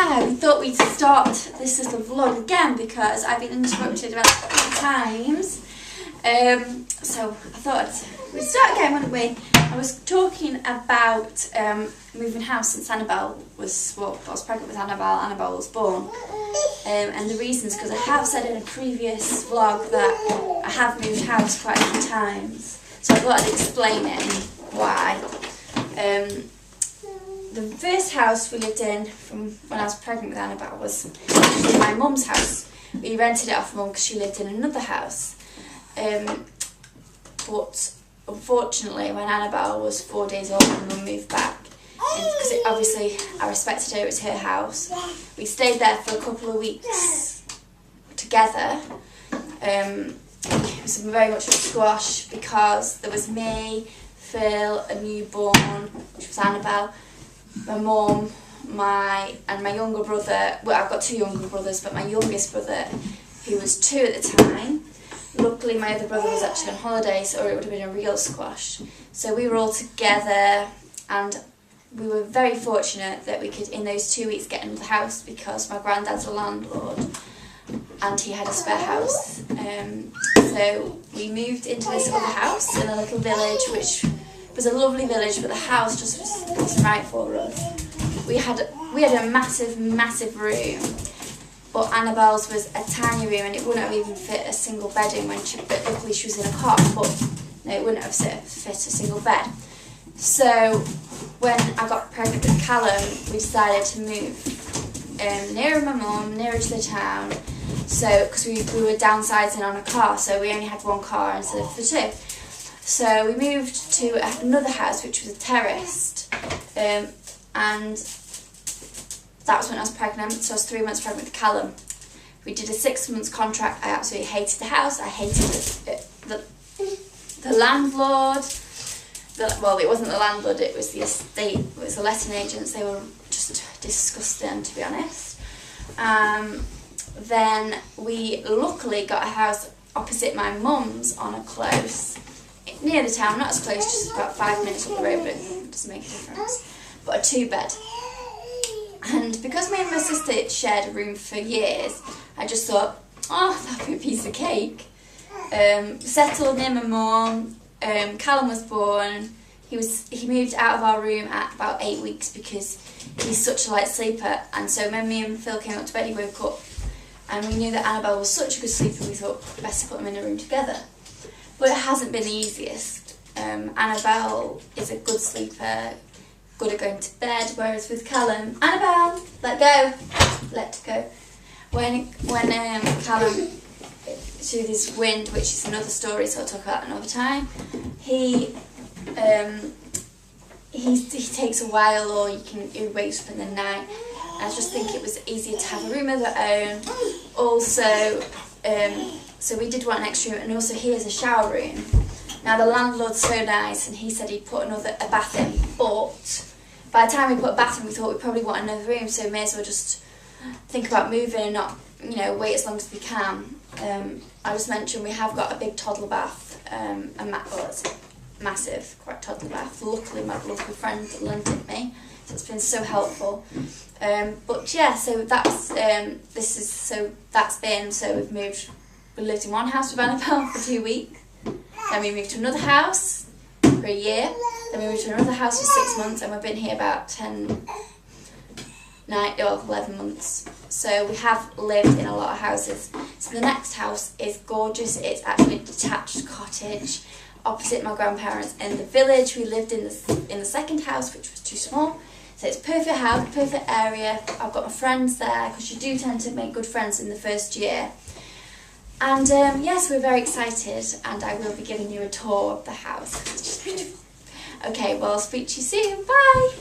Hi, we thought we'd start this little vlog again because I've been interrupted about 3 times. So I thought we'd start again, wouldn't we? I was talking about moving house since Annabelle was, well, I was pregnant with Annabelle was born. And the reasons, because I have said in a previous vlog that I have moved house quite a few times. So I thought I'd explain it and why. The first house we lived in from when I was pregnant with Annabelle was actually my mum's house. We rented it off Mum because she lived in another house. But unfortunately, when Annabelle was 4 days old, Mum moved back. Because obviously I respected her, it was her house. We stayed there for a couple of weeks together. It was very much a squash because there was me, Phil, a newborn, which was Annabelle, my mum, and my younger brother. Well, I've got 2 younger brothers, but my youngest brother, who was 2 at the time. Luckily, my other brother was actually on holiday, so it would have been a real squash. So we were all together, and we were very fortunate that we could, in those 2 weeks, get into the house because my granddad's a landlord, and he had a spare house. So we moved into this other house in a little village, which was a lovely village, but the house just wasn't right for us. We had a massive room, but Annabelle's was a tiny room, and it wouldn't have even fit a single bed in but luckily she was in a cot, but no, it wouldn't have fit a single bed. So when I got pregnant with Callum, we decided to move nearer my mum, nearer to the town. So because we were downsizing on a car, so we only had 1 car instead of the 2. So we moved to another house, which was a terraced, and that was when I was pregnant. So I was 3 months pregnant with Callum. We did a 6 months contract. I absolutely hated the house. I hated the landlord. Well, it wasn't the landlord. It was the estate. It was the letting agents. They were just disgusting, to be honest. Then we luckily got a house opposite my mum's on a close, near the town, not as close, just about 5 minutes up the road, but it doesn't make a difference. But a 2-bed. And because me and my sister shared a room for years, I just thought, oh, that'd be a piece of cake. Settled near my mum. Callum was born. He moved out of our room at about 8 weeks because he's such a light sleeper. And so when me and Phil came up to bed, he woke up, and we knew that Annabelle was such a good sleeper, we thought best to put them in a room together. But it hasn't been the easiest. Annabelle is a good sleeper, good at going to bed, whereas with Callum, Annabelle, let go. When Callum, through this wind, which is another story, so I'll talk about another time, he takes a while, or he wakes up in the night. I just think it was easier to have a room of their own. Also, so we did want an extra room, and also he has a shower room. Now the landlord's so nice, and he said he'd put a bath in, but by the time we put a bath in, we thought we probably want another room, so we may as well just think about moving and not, wait as long as we can. I just mentioned we have got a big toddler bath, well, it's massive, quite toddler bath. Luckily, my lovely friend lent it me, so it's been so helpful. But yeah, so we've moved. We lived in one house with Annabelle for 2 weeks. Then we moved to another house for a year. Then we moved to another house for 6 months, and we've been here about 11 months. So we have lived in a lot of houses. So the next house is gorgeous. It's actually a detached cottage opposite my grandparents in the village. We lived in the second house, which was too small. So it's perfect house, perfect area. I've got my friends there, because you do tend to make good friends in the first year. And yes, we're very excited, and I will be giving you a tour of the house. It's just beautiful. Okay, well, I'll speak to you soon. Bye!